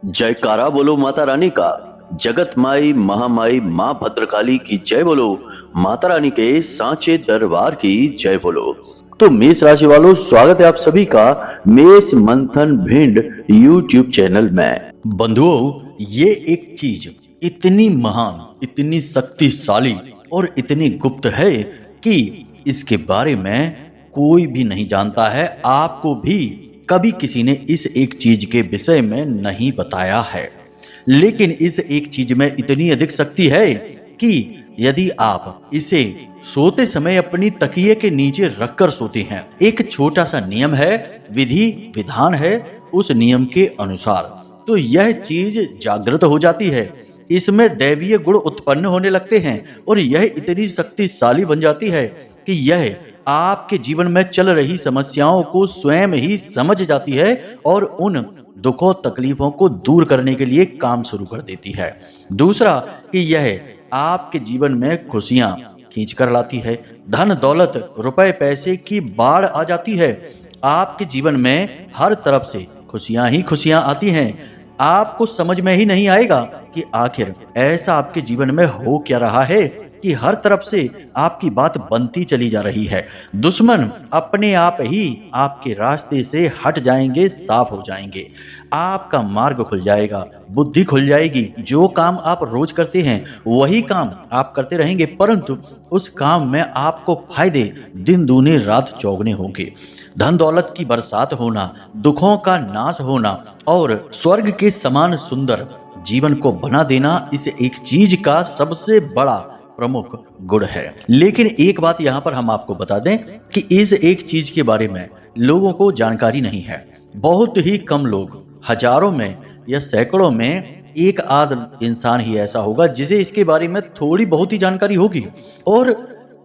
जयकारा बोलो माता रानी का। जगत माई महामाई माँ भद्रकाली की जय बोलो। माता रानी के सांचे दरबार की जय बोलो। तो मेष राशि वालों, स्वागत है आप सभी का मेष मंथन भिंड YouTube चैनल में। बंधुओं, ये एक चीज इतनी महान, इतनी शक्तिशाली और इतनी गुप्त है कि इसके बारे में कोई भी नहीं जानता है। आपको भी कभी किसी ने इस एक चीज के विषय में नहीं बताया है। लेकिन इस एक चीज में इतनी अधिक शक्ति है कि यदि आप इसे सोते समय अपनी तकिए के नीचे रखकर सोते हैं, एक छोटा सा नियम है, विधि विधान है, उस नियम के अनुसार तो यह चीज जागृत हो जाती है, इसमें दैवीय गुण उत्पन्न होने लगते हैं और यह इतनी शक्तिशाली बन जाती है कि यह आपके जीवन में चल रही समस्याओं को स्वयं ही समझ जाती है और उन दुखों तकलीफों को दूर करने के लिए काम शुरू कर देती है। दूसरा कि यह आपके जीवन में खुशियां खींच कर लाती है, धन दौलत रुपए पैसे की बाढ़ आ जाती है। आपके जीवन में हर तरफ से खुशियां ही खुशियां आती हैं। आपको समझ में ही नहीं आएगा कि आखिर ऐसा आपके जीवन में हो क्या रहा है कि हर तरफ से आपकी बात बनती चली जा रही है। दुश्मन अपने आप ही आपके रास्ते से हट जाएंगे, साफ हो जाएंगे, आपका मार्ग खुल जाएगा, बुद्धि खुल जाएगी। जो काम आप रोज करते हैं वही काम आप करते रहेंगे, परंतु उस काम में आपको फायदे दिन दूने रात चौगने होंगे। धन दौलत की बरसात होना, दुखों का नाश होना और स्वर्ग के समान सुंदर जीवन को बना देना इस एक चीज का सबसे बड़ा प्रमुख गुण है। लेकिन एक बात यहाँ पर हम आपको बता दें कि इस एक चीज के बारे में लोगों को जानकारी नहीं है। बहुत ही कम लोग, हजारों में या सैकड़ों में एक आध इंसान ही ऐसा होगा जिसे इसके बारे में थोड़ी बहुत ही जानकारी होगी और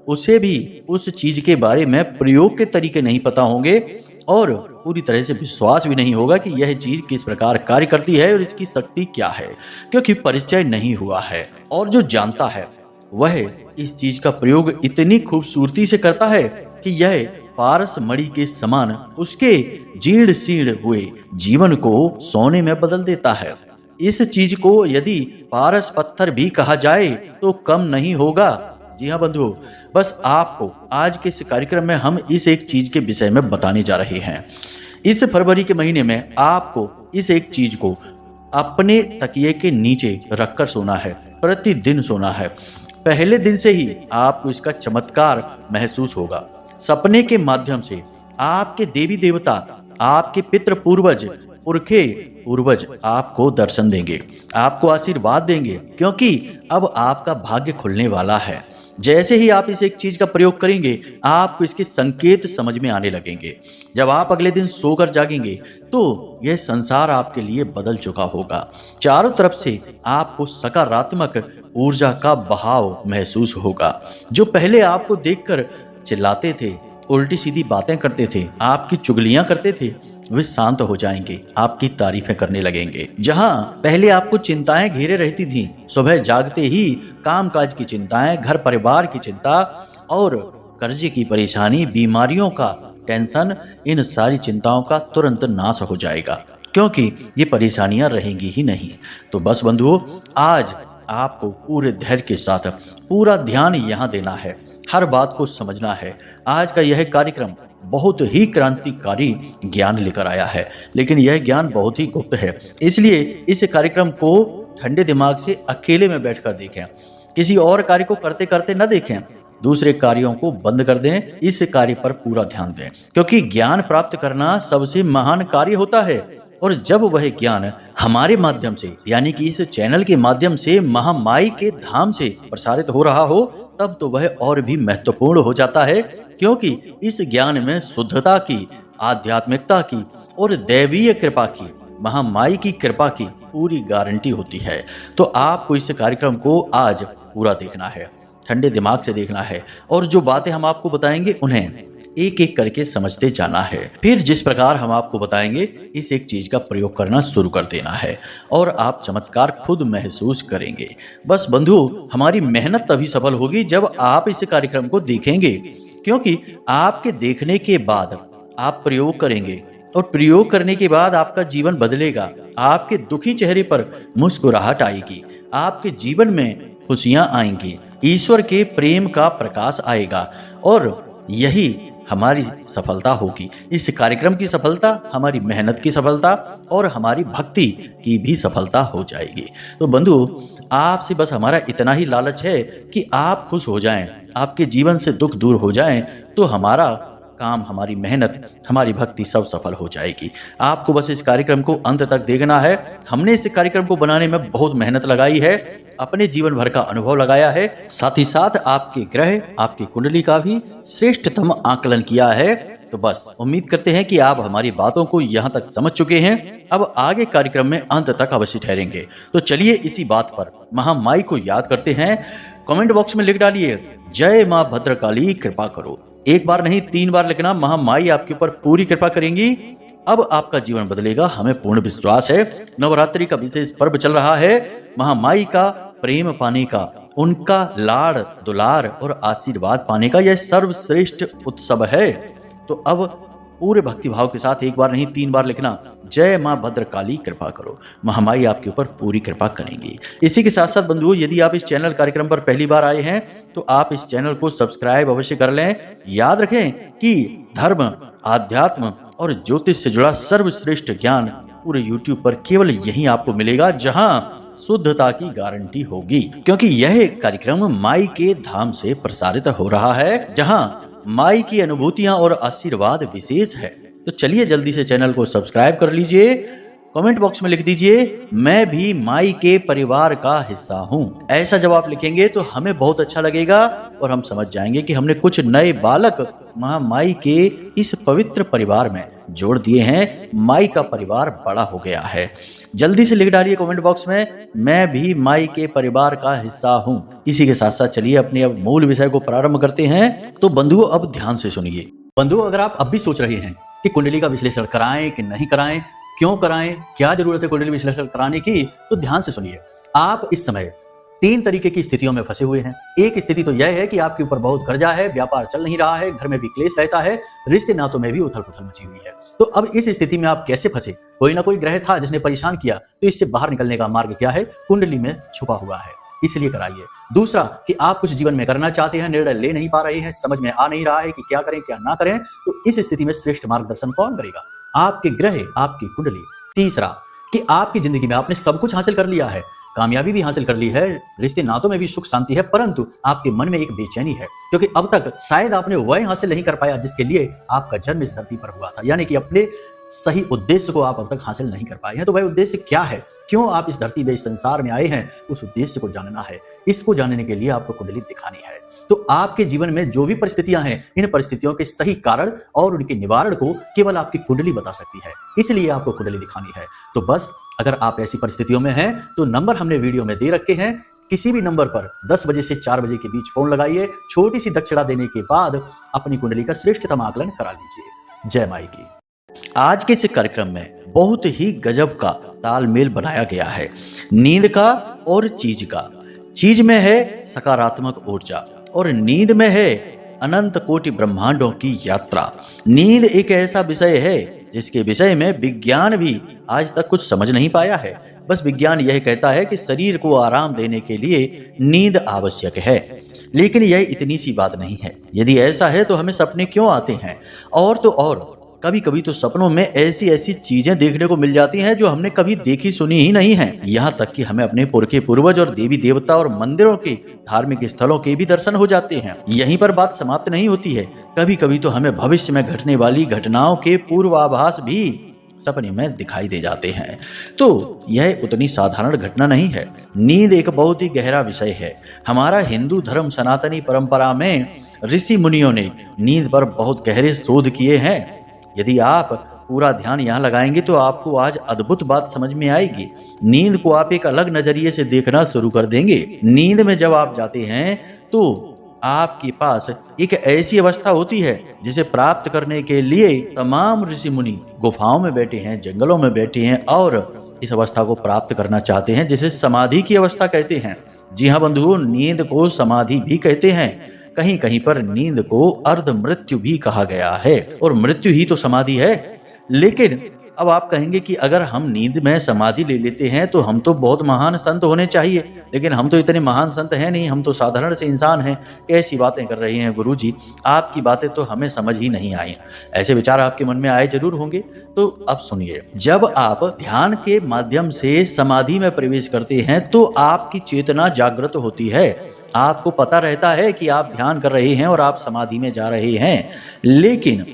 उसे भी उस चीज के बारे में प्रयोग के तरीके नहीं पता होंगे और पूरी तरह से विश्वास भी नहीं होगा कि यह चीज किस प्रकार कार्य करती है और इसकी शक्ति क्या है, क्योंकि परिचय नहीं हुआ है। और जो जानता है वह इस चीज का प्रयोग इतनी खूबसूरती से करता है कि यह पारस मणि के समान उसके जीर्ण शीर्ण हुए जीवन को सोने में बदल देता है। इस चीज को यदि पारस पत्थर भी कहा जाए तो कम नहीं होगा। जी हाँ बंधुओं, बस आपको आज के इस कार्यक्रम में हम इस एक चीज के विषय में बताने जा रहे हैं। इस फरवरी के महीने में आपको इस एक चीज को अपने तकिए के नीचे रखकर सोना है, प्रतिदिन सोना है। पहले दिन से ही आपको इसका चमत्कार महसूस होगा। सपने के माध्यम से आपके देवी देवता, आपके पितृ पूर्वज, पुरखे पूर्वज आपको दर्शन देंगे, आपको आशीर्वाद देंगे, क्योंकि अब आपका भाग्य खुलने वाला है। जैसे ही आप इस एक चीज का प्रयोग करेंगे आपको इसके संकेत समझ में आने लगेंगे। जब आप अगले दिन सोकर जागेंगे तो यह संसार आपके लिए बदल चुका होगा। चारों तरफ से आपको सकारात्मक ऊर्जा का बहाव महसूस होगा। जो पहले आपको देखकर चिल्लाते थे, उल्टी सीधी बातें करते थे, आपकी चुगलियां करते थे, वे शांत हो जाएंगे, आपकी तारीफें करने लगेंगे। जहां पहले आपको चिंताएं घेरे रहती थीं, सुबह जागते ही कामकाज की चिंताएं, घर परिवार की चिंता और कर्जे की परेशानी, बीमारियों का टेंशन, इन सारी चिंताओं का तुरंत नाश हो जाएगा, क्योंकि ये परेशानियां रहेंगी ही नहीं। तो बस बंधुओं, आज आपको पूरे धैर्य के साथ पूरा ध्यान यहाँ देना है, हर बात को समझना है। आज का यह कार्यक्रम बहुत ही क्रांतिकारी ज्ञान लेकर आया है, लेकिन यह ज्ञान बहुत ही गुप्त है, इसलिए इस कार्यक्रम को ठंडे दिमाग से अकेले में बैठकर देखें। किसी और कार्य को करते करते न देखें, दूसरे कार्यों को बंद कर दें, इस कार्य पर पूरा ध्यान दें, क्योंकि ज्ञान प्राप्त करना सबसे महान कार्य होता है। और जब वह ज्ञान हमारे माध्यम से, यानी कि इस चैनल के माध्यम से महामाई के धाम से प्रसारित हो रहा हो, तब तो वह और भी महत्वपूर्ण हो जाता है, क्योंकि इस ज्ञान में शुद्धता की, आध्यात्मिकता की और दैवीय कृपा की, महामाई की कृपा की पूरी गारंटी होती है। तो आपको इस कार्यक्रम को आज पूरा देखना है, ठंडे दिमाग से देखना है और जो बातें हम आपको बताएंगे उन्हें एक एक करके समझते जाना है। फिर जिस प्रकार हम आपको बताएंगे इस एक चीज का प्रयोग करना शुरू कर देना है और आप चमत्कार खुद महसूस करेंगे। बस बंधु, हमारी मेहनत तभी सफल होगी जब आप इस कार्यक्रम को देखेंगे, क्योंकि आपके देखने के बाद आप प्रयोग करेंगे और प्रयोग करने के बाद आपका जीवन बदलेगा। आपके दुखी चेहरे पर मुस्कुराहट आएगी, आपके जीवन में खुशियां आएंगी, ईश्वर के प्रेम का प्रकाश आएगा और यही हमारी सफलता होगी। इस कार्यक्रम की सफलता हमारी मेहनत की सफलता और हमारी भक्ति की भी सफलता हो जाएगी। तो बंधु, आपसे बस हमारा इतना ही लालच है कि आप खुश हो जाएं, आपके जीवन से दुख दूर हो जाएं, तो हमारा काम, हमारी मेहनत, हमारी भक्ति सब सफल हो जाएगी। आपको बस इस कार्यक्रम को अंत तक देखना है। हमने इस कार्यक्रम को बनाने में बहुत मेहनत लगाई है, अपने जीवन भर का अनुभव लगाया है, साथ ही साथ आपके ग्रह, आपकी कुंडली का भी श्रेष्ठतम आकलन किया है। तो बस उम्मीद करते हैं कि आप हमारी बातों को यहाँ तक समझ चुके हैं। अब आगे कार्यक्रम में अंत तक अवश्य ठहरेंगे। तो चलिए इसी बात पर महामाई को याद करते हैं। कमेंट बॉक्स में लिख डालिए, जय माँ भद्रकाली कृपा करो। एक बार नहीं 3 बार लिखना, महामाई आपके ऊपर पूरी कृपा करेंगी। अब आपका जीवन बदलेगा, हमें पूर्ण विश्वास है। नवरात्रि का विशेष पर्व चल रहा है, महामाई का प्रेम पाने का, उनका लाड़ दुलार और आशीर्वाद पाने का यह सर्वश्रेष्ठ उत्सव है। तो अब पूरे भक्तिभाव के साथ एक बार नहीं 3 बार लिखना, जय माँ भद्रकाली कृपा करो। महामाई आपके ऊपर पूरी कृपा करेंगी। इसी के साथ साथ बंधुओं, यदि आप इस चैनल कार्यक्रम पर पहली बार आए हैं तो आप इस चैनल को सब्सक्राइब अवश्य कर लें। याद रखें कि धर्म, आध्यात्म और ज्योतिष से जुड़ा सर्वश्रेष्ठ ज्ञान पूरे YouTube पर केवल यहीं आपको मिलेगा, जहां शुद्धता की गारंटी होगी, क्योंकि यह कार्यक्रम माई के धाम से प्रसारित हो रहा है, जहां माई की अनुभूतियां और आशीर्वाद विशेष है। तो चलिए जल्दी से चैनल को सब्सक्राइब कर लीजिए। कमेंट बॉक्स में लिख दीजिए, मैं भी माई के परिवार का हिस्सा हूँ। ऐसा जब आप लिखेंगे तो हमें बहुत अच्छा लगेगा और हम समझ जाएंगे कि हमने कुछ नए बालक महामाई के इस पवित्र परिवार में जोड़ दिए हैं। माई का परिवार बड़ा हो गया है। जल्दी से लिख डालिए कमेंट बॉक्स में, मैं भी माई के परिवार का हिस्सा हूँ। इसी के साथ साथ चलिए अपने अब मूल विषय को प्रारंभ करते हैं। तो बंधुओं, अब ध्यान से सुनिए। बंधुओं, अगर आप अब भी सोच रहे हैं कि कुंडली का विश्लेषण कराएं कि नहीं कराएं, क्यों कराएं, क्या जरूरत है कुंडली विश्लेषण कराने की, तो ध्यान से सुनिए। आप इस समय 3 तरीके की स्थितियों में फंसे हुए हैं। एक स्थिति तो यह है कि आपके ऊपर बहुत कर्जा है, व्यापार चल नहीं रहा है, घर में भी क्लेश रहता है, रिश्ते नातों में भी उथल पुथल मची हुई है। तो अब इस स्थिति में आप कैसे फंसे? कोई ना कोई ग्रह था जिसने परेशान किया, तो इससे बाहर निकलने का मार्ग क्या है? कुंडली में छुपा हुआ है, इसलिए कराइए। दूसरा कि आप कुछ जीवन में करना चाहते हैं, निर्णय ले नहीं पा रहे हैं, समझ में आ नहीं रहा है कि क्या करें क्या ना करें, तो इस स्थिति में श्रेष्ठ मार्गदर्शन कौन करेगा? आपके ग्रह, आपकी कुंडली। तीसरा कि आपकी जिंदगी में आपने सब कुछ हासिल कर लिया है, कामयाबी भी हासिल कर ली है, रिश्ते नातों में भी सुख शांति है, परंतु आपके मन में एक बेचैनी है, क्योंकि अब तक शायद आपने वह हासिल नहीं कर पाया जिसके लिए आपका जन्म इस धरती पर हुआ था। यानी कि अपने सही उद्देश्य को आप अब तक हासिल नहीं कर पाए हैं। तो वह उद्देश्य क्या है, क्यों आप इस धरती में, इस संसार में आए हैं, उस उद्देश्य को जानना है। इसको जानने के लिए आपको कुंडली दिखानी है। तो आपके जीवन में जो भी परिस्थितियां हैं, इन परिस्थितियों के सही कारण और उनके निवारण को केवल आपकी कुंडली बता सकती है, इसलिए आपको कुंडली दिखानी है। तो बस अगर आप ऐसी परिस्थितियों में हैं तो नंबर हमने वीडियो में दे रखे हैं, किसी भी नंबर पर 10 बजे से 4 बजे के बीच फोन लगाइए। छोटी सी दक्षिणा देने के बाद अपनी कुंडली का श्रेष्ठतम आकलन करा लीजिए। जय माई की। आज के इस कार्यक्रम में बहुत ही गजब का तालमेल बनाया गया है, नींद का और चीज का। चीज में है सकारात्मक ऊर्जा और नींद में है अनंत कोटि ब्रह्मांडों की यात्रा। नींद एक ऐसा विषय है जिसके विषय में विज्ञान भी आज तक कुछ समझ नहीं पाया है। बस विज्ञान यह कहता है कि शरीर को आराम देने के लिए नींद आवश्यक है, लेकिन यह इतनी सी बात नहीं है। यदि ऐसा है तो हमें सपने क्यों आते हैं? और तो और कभी कभी तो सपनों में ऐसी ऐसी चीजें देखने को मिल जाती हैं जो हमने कभी देखी सुनी ही नहीं है। यहाँ तक कि हमें अपने पुरखे पूर्वज और देवी देवता और मंदिरों के, धार्मिक स्थलों के भी दर्शन हो जाते हैं। यहीं पर बात समाप्त नहीं होती है, कभी कभी तो हमें भविष्य में घटने वाली घटनाओं के पूर्वाभास भी सपने में दिखाई दे जाते हैं। तो यह उतनी साधारण घटना नहीं है। नींद एक बहुत ही गहरा विषय है। हमारा हिंदू धर्म सनातनी परंपरा में ऋषि मुनियों ने नींद पर बहुत गहरे शोध किए हैं। यदि आप पूरा ध्यान यहाँ लगाएंगे तो आपको आज अद्भुत बात समझ में आएगी। नींद को आप एक अलग नजरिए से देखना शुरू कर देंगे। नींद में जब आप जाते हैं तो आपके पास एक ऐसी अवस्था होती है जिसे प्राप्त करने के लिए तमाम ऋषि मुनि गुफाओं में बैठे हैं, जंगलों में बैठे हैं और इस अवस्था को प्राप्त करना चाहते हैं, जिसे समाधि की अवस्था कहते हैं। जी हाँ बंधुओं, नींद को समाधि भी कहते हैं। कहीं कहीं पर नींद को अर्ध मृत्यु भी कहा गया है, और मृत्यु ही तो समाधि है। लेकिन अब आप कहेंगे कि अगर हम नींद में समाधि ले लेते हैं तो हम तो बहुत महान संत होने चाहिए, लेकिन हम तो इतने महान संत हैं नहीं, हम तो साधारण से इंसान हैं। कैसी बातें कर रही हैं गुरुजी, आपकी बातें तो हमें समझ ही नहीं आई। ऐसे विचार आपके मन में आए जरूर होंगे। तो अब सुनिए, जब आप ध्यान के माध्यम से समाधि में प्रवेश करते हैं तो आपकी चेतना जागृत होती है। आपको पता रहता है कि आप ध्यान कर रहे हैं और आप समाधि में जा रहे हैं। लेकिन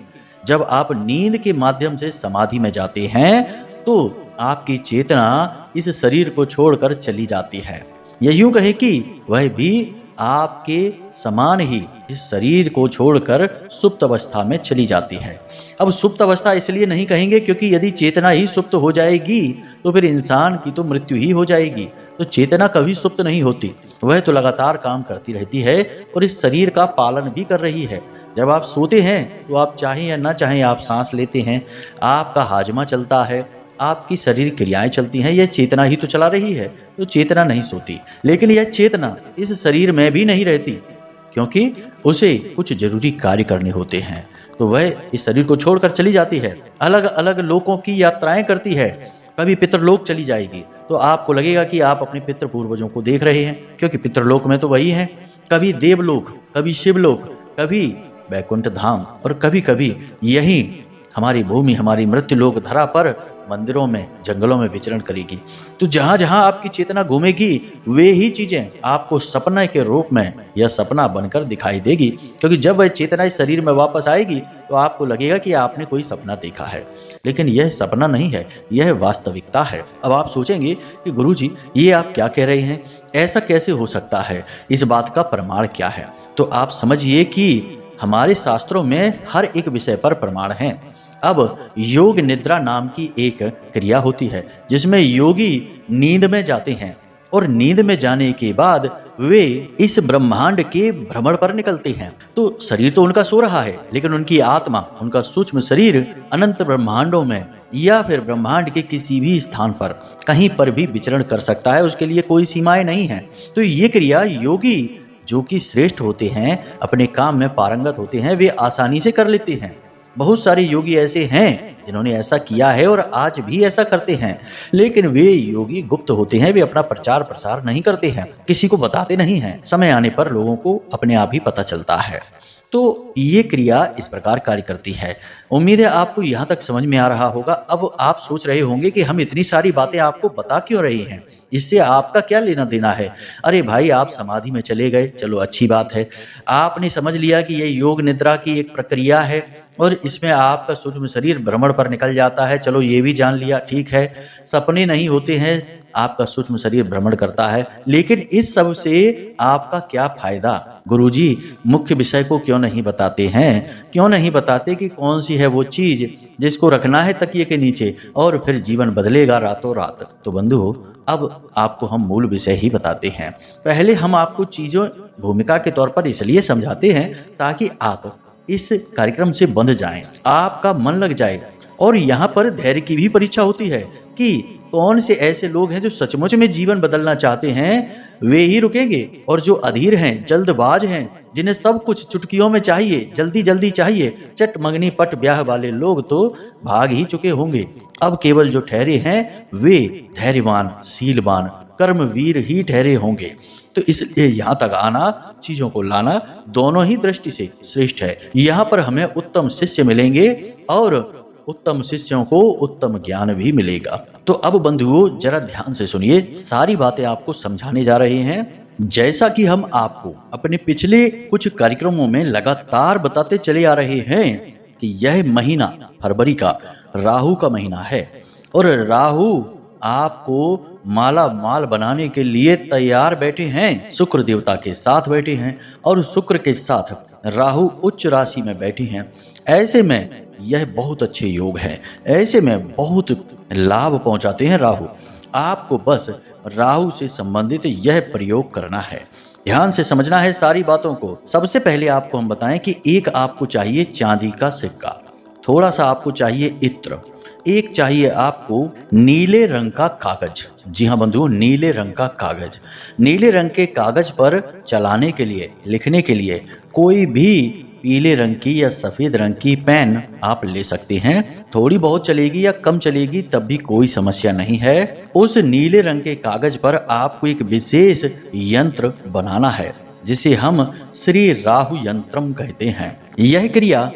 जब आप नींद के माध्यम से समाधि में जाते हैं तो आपकी चेतना इस शरीर को छोड़कर चली जाती है, या यूं कहे कि वह भी आपके समान ही इस शरीर को छोड़कर सुप्त अवस्था में चली जाती है। अब सुप्त अवस्था इसलिए नहीं कहेंगे क्योंकि यदि चेतना ही सुप्त हो जाएगी तो फिर इंसान की तो मृत्यु ही हो जाएगी। तो चेतना कभी सुप्त नहीं होती, वह तो लगातार काम करती रहती है और इस शरीर का पालन भी कर रही है। जब आप सोते हैं तो आप चाहें या ना चाहें आप सांस लेते हैं, आपका हाजमा चलता है, आपकी शरीर क्रियाएं चलती हैं, यह चेतना ही तो चला रही है। तो चेतना नहीं सोती, लेकिन यह चेतना इस शरीर में भी नहीं रहती क्योंकि उसे कुछ जरूरी कार्य करने होते हैं, तो वह इस शरीर को छोड़कर चली जाती है, अलग अलग लोकों की यात्राएं करती है। कभी पितृलोक चली जाएगी तो आपको लगेगा कि आप अपने पितृ पूर्वजों को देख रहे हैं, क्योंकि पितृलोक में तो वही है। कभी देवलोक, कभी शिवलोक, कभी वैकुंठ धाम, और कभी कभी यही हमारी भूमि, हमारी मृत्यु लोक धरा पर मंदिरों में, जंगलों में विचरण करेगी। तो जहां जहां आपकी चेतना घूमेगी वे ही चीजें आपको सपने के रूप में या सपना बनकर दिखाई देगी, क्योंकि जब वह चेतना इस शरीर में वापस आएगी तो आपको लगेगा कि आपने कोई सपना देखा है, लेकिन यह सपना नहीं है, यह वास्तविकता है। अब आप सोचेंगे कि गुरुजी ये आप क्या कह रहे हैं, ऐसा कैसे हो सकता है, इस बात का प्रमाण क्या है? तो आप समझिए कि हमारे शास्त्रों में हर एक विषय पर प्रमाण है। अब योग निद्रा नाम की एक क्रिया होती है जिसमें योगी नींद में जाते हैं और नींद में जाने के बाद वे इस ब्रह्मांड के भ्रमण पर निकलते हैं। तो शरीर तो उनका सो रहा है, लेकिन उनकी आत्मा, उनका सूक्ष्म शरीर अनंत ब्रह्मांडों में या फिर ब्रह्मांड के किसी भी स्थान पर कहीं पर भी विचरण कर सकता है, उसके लिए कोई सीमाएं नहीं है। तो ये क्रिया योगी जो कि श्रेष्ठ होते हैं, अपने काम में पारंगत होते हैं, वे आसानी से कर लेते हैं। बहुत सारे योगी ऐसे हैं जिन्होंने ऐसा किया है और आज भी ऐसा करते हैं, लेकिन वे योगी गुप्त होते हैं, वे अपना प्रचार प्रसार नहीं करते हैं, किसी को बताते नहीं हैं। समय आने पर लोगों को अपने आप ही पता चलता है। तो ये क्रिया इस प्रकार कार्य करती है। उम्मीद है आपको यहाँ तक समझ में आ रहा होगा। अब आप सोच रहे होंगे कि हम इतनी सारी बातें आपको बता क्यों रहे हैं, इससे आपका क्या लेना देना है? अरे भाई, आप समाधि में चले गए, चलो अच्छी बात है। आपने समझ लिया कि ये योग निद्रा की एक प्रक्रिया है और इसमें आपका सूक्ष्म शरीर भ्रमण पर निकल जाता है, चलो ये भी जान लिया, ठीक है। सपने नहीं होते हैं, आपका सूक्ष्म शरीर भ्रमण करता है, लेकिन इस सब से आपका क्या फायदा? गुरुजी मुख्य विषय को क्यों नहीं बताते हैं? क्यों नहीं बताते कि कौन सी है वो चीज जिसको रखना है तकिए के नीचे और फिर जीवन बदलेगा रातों रात? तो बंधु, अब आपको हम मूल विषय ही बताते हैं। पहले हम आपको चीजों भूमिका के तौर पर इसलिए समझाते हैं ताकि आप इस कार्यक्रम से बंध जाएं, आपका मन लग जाए। और यहाँ पर धैर्य की भी परीक्षा होती है कि कौन से ऐसे लोग हैं जो सचमुच में जीवन बदलना चाहते हैं, वे ही रुकेंगे, और जो अधीर हैं, जल्दबाज हैं, जिन्हें सब कुछ चुटकियों में चाहिए, जल्दी जल्दी चाहिए, चट मंगनी पट ब्याह वाले लोग तो भाग ही चुके होंगे। अब केवल जो ठहरे हैं वे धैर्यवान, शीलवान, कर्मवीर ही ठहरे होंगे। तो इसलिए यहाँ तक आना, चीजों को लाना दोनों ही दृष्टि से श्रेष्ठ है। यहाँ पर हमें उत्तम शिष्य मिलेंगे और उत्तम शिष्यों को उत्तम ज्ञान भी मिलेगा। तो अब बंधुओं जरा ध्यान से सुनिए, सारी बातें आपको समझाने जा रहे हैं। जैसा कि हम आपको अपने पिछले कुछ कार्यक्रमों में लगातार बताते चले आ रहे हैं कि यह महीना फरवरी का राहु का महीना है और राहु आपको माला माल बनाने के लिए तैयार बैठे हैं, शुक्र देवता के साथ बैठे हैं और शुक्र के साथ राहु उच्च राशि में बैठे हैं। ऐसे में यह बहुत अच्छे योग है, ऐसे में बहुत लाभ पहुंचाते हैं राहु। आपको बस राहु से संबंधित यह प्रयोग करना है, ध्यान से समझना है सारी बातों को। सबसे पहले आपको हम बताएं कि एक आपको चाहिए चांदी का सिक्का, थोड़ा सा आपको चाहिए इत्र, एक चाहिए आपको नीले रंग का कागज। जी हाँ बंधुओं, नीले रंग का कागज। नीले रंग के कागज पर चलाने के लिए, लिखने के लिए कोई भी पीले रंग की या सफेद रंग की पेन आप ले सकते हैं। थोड़ी बहुत चलेगी या कम चलेगी तब भी कोई समस्या नहीं है। उस नीले रंग के कागज पर आपको एक विशेष यंत्र बनाना है जिसे हम श्री राहु यंत्रम कहते हैं। यह क्रिया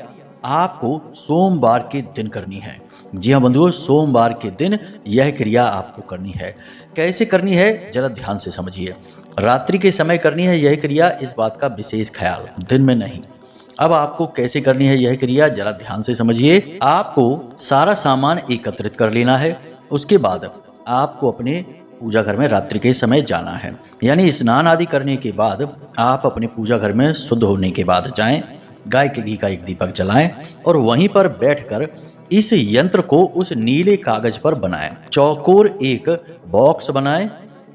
आपको सोमवार के दिन करनी है। जी हाँ बंधुओं, सोमवार के दिन यह क्रिया आपको करनी है। कैसे करनी है जरा ध्यान से समझिए। रात्रि के समय करनी है यह क्रिया, इस बात का विशेष ख्याल, दिन में नहीं। अब आपको कैसे करनी है यह क्रिया जरा ध्यान से समझिए। आपको सारा सामान एकत्रित कर लेना है। उसके बाद आपको अपने पूजा घर में रात्रि के समय जाना है, यानी स्नान आदि करने के बाद आप अपने पूजा घर में शुद्ध होने के बाद जाएं। गाय के घी का एक दीपक जलाएं और वहीं पर बैठकर इस यंत्र को उस नीले कागज पर बनाएं। चौकोर एक बॉक्स बनाएं।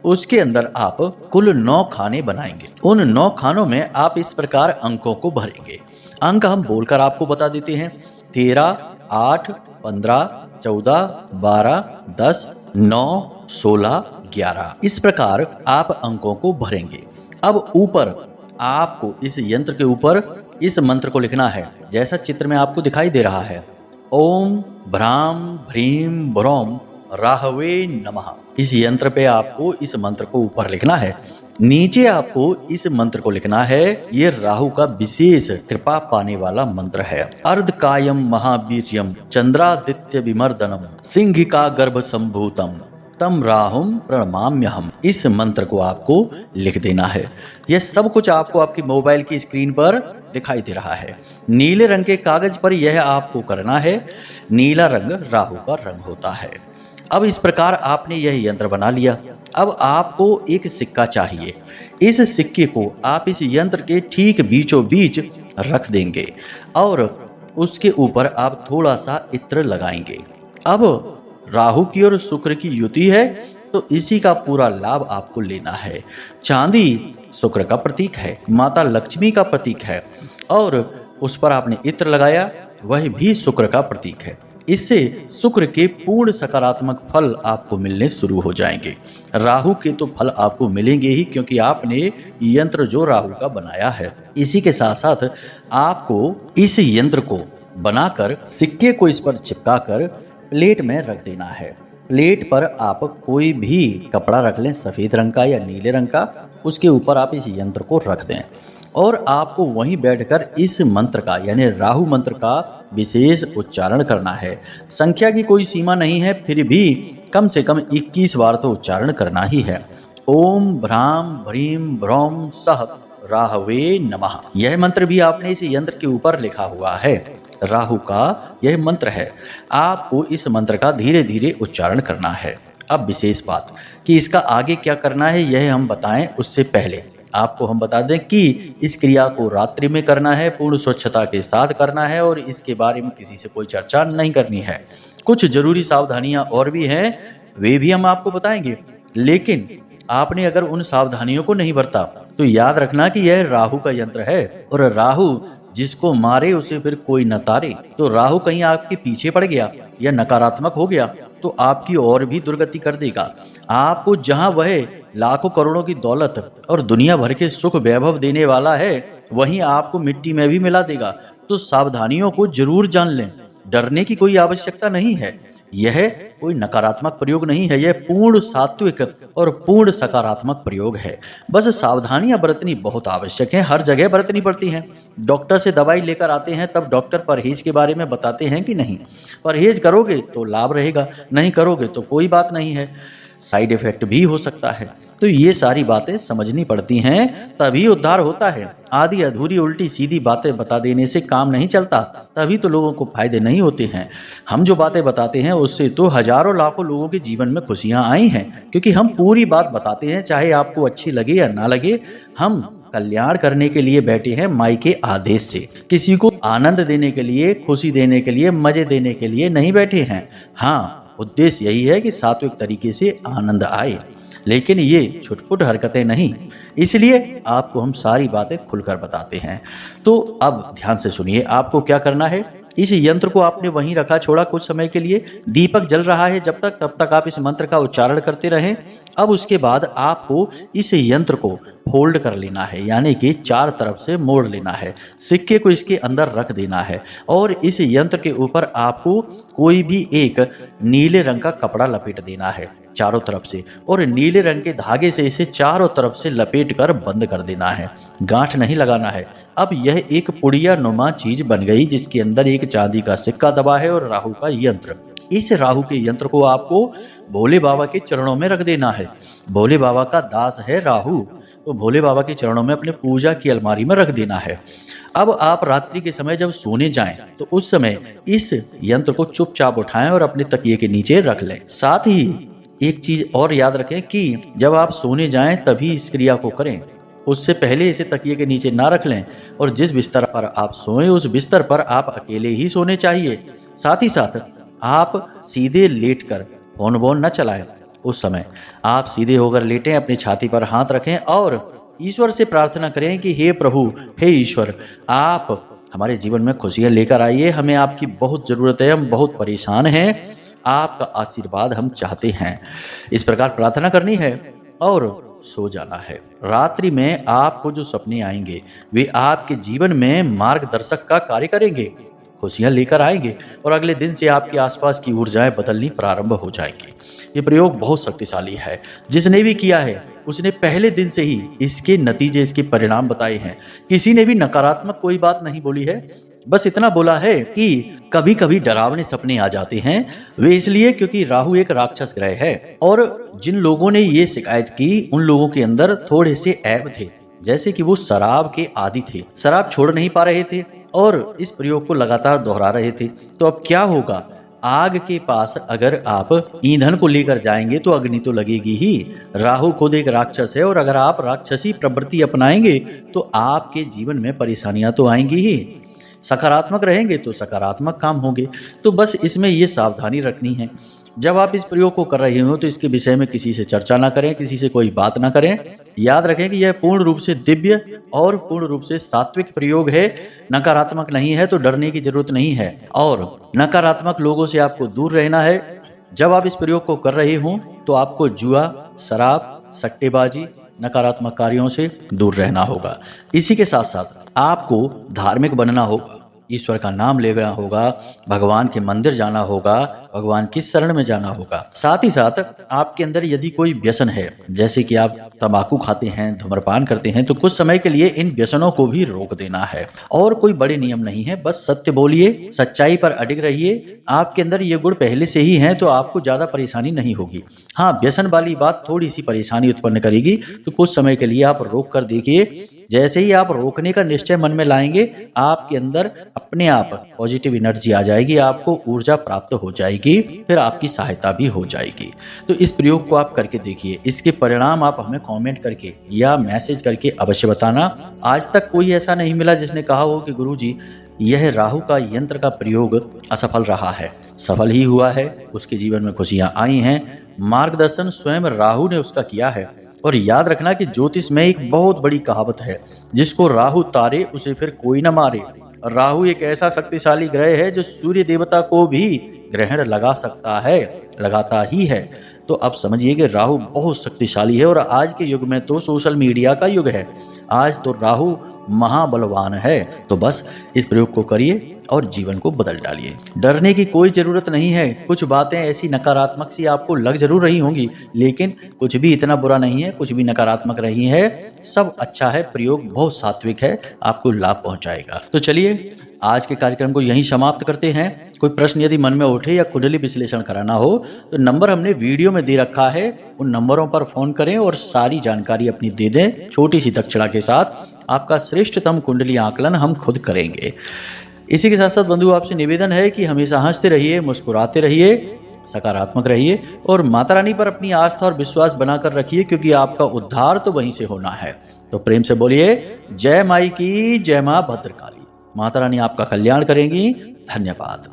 उसके अंदर आप कुल 9 खाने बनाएंगे। उन 9 खानों में आप इस प्रकार अंकों को भरेंगे। अंक हम बोलकर आपको बता देते हैं। 13, 8, 15, 14, 12, 10, 9, 16, 11 इस प्रकार आप अंकों को भरेंगे। अब ऊपर आपको इस यंत्र के ऊपर इस मंत्र को लिखना है जैसा चित्र में आपको दिखाई दे रहा है। ओम भ्राम भ्रीम ब्रौम राहवे नमः। इस यंत्र पे आपको इस मंत्र को ऊपर लिखना है। नीचे आपको इस मंत्र को लिखना है। ये राहु का विशेष कृपा पाने वाला मंत्र है। अर्धकायम महावीर्यम चंद्रादित्य विमर्दनम सिंहिका गर्भ संभूतम तम राहुम प्रणमाम्यहम। इस मंत्र को आपको लिख देना है। यह सब कुछ आपको आपकी मोबाइल की स्क्रीन पर दिखाई दे रहा है। नीले रंग के कागज पर यह आपको करना है। नीला रंग राहु का रंग होता है। अब इस प्रकार आपने यह यंत्र बना लिया। अब आपको एक सिक्का चाहिए। इस सिक्के को आप इस यंत्र के ठीक बीचों बीच रख देंगे और उसके ऊपर आप थोड़ा सा इत्र लगाएंगे। अब राहु की और शुक्र की युति है तो इसी का पूरा लाभ आपको लेना है। चांदी शुक्र का प्रतीक है, माता लक्ष्मी का प्रतीक है और उस पर आपने इत्र लगाया, वह भी शुक्र का प्रतीक है। इससे शुक्र के पूर्ण सकारात्मक फल आपको मिलने शुरू हो जाएंगे। राहु के तो फल आपको मिलेंगे ही, क्योंकि आपने यंत्र जो राहु का बनाया है। इसी के साथ साथ आपको इस यंत्र को बनाकर सिक्के को इस पर चिपकाकर प्लेट में रख देना है। प्लेट पर आप कोई भी कपड़ा रख लें, सफ़ेद रंग का या नीले रंग का, उसके ऊपर आप इस यंत्र को रख दें और आपको वहीं बैठकर इस मंत्र का यानी राहु मंत्र का विशेष उच्चारण करना है। संख्या की कोई सीमा नहीं है, फिर भी कम से कम 21 बार तो उच्चारण करना ही है। ओम भ्राम भ्रीम ब्रौम सह राहवे नमः। यह मंत्र भी आपने इस यंत्र के ऊपर लिखा हुआ है। राहु का यह मंत्र है। आपको इस मंत्र का धीरे धीरे उच्चारण करना है। अब विशेष बात कि इसका आगे क्या करना है यह हम बताएं, उससे पहले आपको हम बता दें कि इस क्रिया को रात्रि में करना है, पूर्ण स्वच्छता के साथ करना है और इसके बारे में किसी से कोई चर्चा नहीं करनी है। कुछ जरूरी सावधानियां और भी हैं, वे भी हम आपको बताएंगे। लेकिन आपने अगर उन सावधानियों को नहीं बरता तो याद रखना कि यह राहु का यंत्र है और राहु जिसको मारे उसे फिर कोई न तारे। तो राहु कहीं आपके पीछे पड़ गया या नकारात्मक हो गया तो आपकी और भी दुर्गति कर देगा। आपको जहां वह लाखों करोड़ों की दौलत और दुनिया भर के सुख वैभव देने वाला है, वहीं आपको मिट्टी में भी मिला देगा। तो सावधानियों को जरूर जान लें। डरने की कोई आवश्यकता नहीं है। यह कोई नकारात्मक प्रयोग नहीं है, यह पूर्ण सात्विक और पूर्ण सकारात्मक प्रयोग है। बस सावधानियां बरतनी बहुत आवश्यक है, हर जगह बरतनी पड़ती हैं। डॉक्टर से दवाई लेकर आते हैं तब डॉक्टर परहेज के बारे में बताते हैं कि नहीं, परहेज करोगे तो लाभ रहेगा, नहीं करोगे तो कोई बात नहीं है, साइड इफेक्ट भी हो सकता है। तो ये सारी बातें समझनी पड़ती हैं, तभी उद्धार होता है। आधी अधूरी उल्टी सीधी बातें बता देने से काम नहीं चलता, तभी तो लोगों को फायदे नहीं होते हैं। हम जो बातें बताते हैं उससे तो हजारों लाखों लोगों के जीवन में खुशियां आई हैं, क्योंकि हम पूरी बात बताते हैं, चाहे आपको अच्छी लगे या ना लगे। हम कल्याण करने के लिए बैठे हैं माई के आदेश से, किसी को आनंद देने के लिए, खुशी देने के लिए, मजे देने के लिए नहीं बैठे हैं। हाँ, उद्देश्य यही है कि सात्विक तरीके से आनंद आए, लेकिन ये छुटपुट हरकतें नहीं। इसलिए आपको हम सारी बातें खुलकर बताते हैं। तो अब ध्यान से सुनिए, आपको क्या करना है। इस यंत्र को आपने वहीं रखा छोड़ा कुछ समय के लिए, दीपक जल रहा है जब तक, तब तक आप इस मंत्र का उच्चारण करते रहें। अब उसके बाद आपको इस यंत्र को फोल्ड कर लेना है, यानी कि चार तरफ से मोड़ लेना है, सिक्के को इसके अंदर रख देना है और इस यंत्र के ऊपर आपको कोई भी एक नीले रंग का कपड़ा लपेट देना है चारों तरफ से, और नीले रंग के धागे से इसे चारों तरफ से लपेट कर बंद कर देना है, गांठ नहीं लगाना है। अब यह एक पुड़िया नुमा चीज बन गई जिसके अंदर एक चांदी का सिक्का दबा है और राहु का यंत्र। इस राहु के यंत्र को आपको भोले बाबा के चरणों में रख देना है। भोले बाबा का दास है राहु, तो भोले बाबा के चरणों में अपने पूजा की अलमारी में रख देना है। अब आप रात्रि के समय जब सोने जाएं तो उस समय इस यंत्र को चुपचाप उठाएं और अपने तकिए के नीचे रख लें। साथ ही एक चीज और याद रखें कि जब आप सोने जाएं तभी इस क्रिया को करें, उससे पहले इसे तकिए के नीचे ना रख लें। और जिस बिस्तर पर आप सोएं उस बिस्तर पर आप अकेले ही सोने चाहिए। साथ ही साथ आप सीधे लेटकर फोन वोन न चलाएं। उस समय आप सीधे होकर लेटें, अपनी छाती पर हाथ रखें और ईश्वर से प्रार्थना करें कि हे प्रभु, हे ईश्वर, आप हमारे जीवन में खुशियां लेकर आइए, हमें आपकी बहुत ज़रूरत है, हम बहुत परेशान हैं, आपका आशीर्वाद हम चाहते हैं। इस प्रकार प्रार्थना करनी है और सो जाना है। रात्रि में आपको जो सपने आएंगे वे आपके जीवन में मार्गदर्शक का कार्य करेंगे, खुशियां लेकर आएंगे और अगले दिन से आपके आसपास की ऊर्जाएं बदलनी प्रारंभ हो जाएंगी। ये प्रयोग बहुत शक्तिशाली है। जिसने भी किया है उसने पहले दिन से ही इसके नतीजे, इसके परिणाम बताए हैं। किसी ने भी नकारात्मक कोई बात नहीं बोली है, बस इतना बोला है कि कभी कभी डरावने सपने आ जाते हैं। वे इसलिए क्योंकि राहु एक राक्षस ग्रह है और जिन लोगों ने ये शिकायत की उन लोगों के अंदर थोड़े से ऐब थे, जैसे कि वो शराब के आदी थे, शराब छोड़ नहीं पा रहे थे और इस प्रयोग को लगातार दोहरा रहे थे। तो अब क्या होगा, आग के पास अगर आप ईंधन को लेकर जाएंगे तो अग्नि तो लगेगी ही। राहु खुद एक राक्षस है और अगर आप राक्षसी प्रवृत्ति अपनाएंगे तो आपके जीवन में परेशानियां तो आएंगी ही। सकारात्मक रहेंगे तो सकारात्मक काम होंगे। तो बस इसमें ये सावधानी रखनी है, जब आप इस प्रयोग को कर रहे हो तो इसके विषय में किसी से चर्चा ना करें, किसी से कोई बात ना करें। याद रखें कि यह पूर्ण रूप से दिव्य और पूर्ण रूप से सात्विक प्रयोग है। नकारात्मक नहीं है तो डरने की जरूरत नहीं है और नकारात्मक लोगों से आपको दूर रहना है। जब आप इस प्रयोग को कर रहे हो तो आपको जुआ, शराब, सट्टेबाजी, नकारात्मक कार्यों से दूर रहना होगा। इसी के साथ साथ आपको धार्मिक बनना होगा, ईश्वर का नाम लेना होगा, भगवान के मंदिर जाना होगा, भगवान की शरण में जाना होगा। साथ ही साथ आपके अंदर यदि कोई व्यसन है, जैसे कि आप तंबाकू खाते हैं, धूम्रपान करते हैं, तो कुछ समय के लिए इन व्यसनों को भी रोक देना है। और कोई बड़े नियम नहीं है, बस सत्य बोलिए, सच्चाई पर अडिग रहिए। आपके अंदर ये गुण पहले से ही हैं तो आपको ज्यादा परेशानी नहीं होगी। हाँ, व्यसन वाली बात थोड़ी सी परेशानी उत्पन्न करेगी, तो कुछ समय के लिए आप रोक कर देखिए। जैसे ही आप रोकने का निश्चय मन में लाएंगे, आपके अंदर अपने आप पॉजिटिव एनर्जी आ जाएगी, आपको ऊर्जा प्राप्त हो जाएगी, फिर आपकी सहायता भी हो जाएगी। तो इस प्रयोग को आप करके देखिए, इसके परिणाम आप हमें कमेंट करके या मैसेज करके अवश्य बताना। आज तक कोई ऐसा नहीं मिला जिसने कहा हो कि गुरुजी यह राहु का यंत्र का प्रयोग असफल रहा है। सफल ही हुआ है, उसके जीवन में खुशियां आई हैं। मार्गदर्शन स्वयं राहु ने उसका किया है। और याद रखना कि ज्योतिष में एक बहुत बड़ी कहावत है, जिसको राहु तारे उसे फिर कोई न मारे। राहु एक ऐसा शक्तिशाली ग्रह है जो सूर्य देवता को भी ग्रहण लगा सकता है, लगाता ही है। तो अब समझिए कि राहु बहुत शक्तिशाली है और आज के युग में तो सोशल मीडिया का युग है। आज तो राहु महाबलवान है। तो बस इस प्रयोग को करिए और जीवन को बदल डालिए। डरने की कोई जरूरत नहीं है। कुछ बातें ऐसी नकारात्मक सी आपको लग जरूर रही होंगी, लेकिन कुछ भी इतना बुरा नहीं है, कुछ भी नकारात्मक नहीं है, सब अच्छा है। प्रयोग बहुत सात्विक है, आपको लाभ पहुंचाएगा। तो चलिए आज के कार्यक्रम को यहीं समाप्त करते हैं। कोई प्रश्न यदि मन में उठे या कुंडली विश्लेषण कराना हो तो नंबर हमने वीडियो में दे रखा है, उन नंबरों पर फोन करें और सारी जानकारी अपनी दे दें। छोटी सी दक्षिणा के साथ आपका श्रेष्ठतम कुंडली आकलन हम खुद करेंगे। इसी के साथ साथ बंधु आपसे निवेदन है कि हमेशा हंसते रहिए, मुस्कुराते रहिए, सकारात्मक रहिए और माता रानी पर अपनी आस्था और विश्वास बनाकर रखिए, क्योंकि आपका उद्धार तो वहीं से होना है। तो प्रेम से बोलिए जय माई की जय, मां भद्रकाली। माता रानी आपका कल्याण करेंगी। धन्यवाद।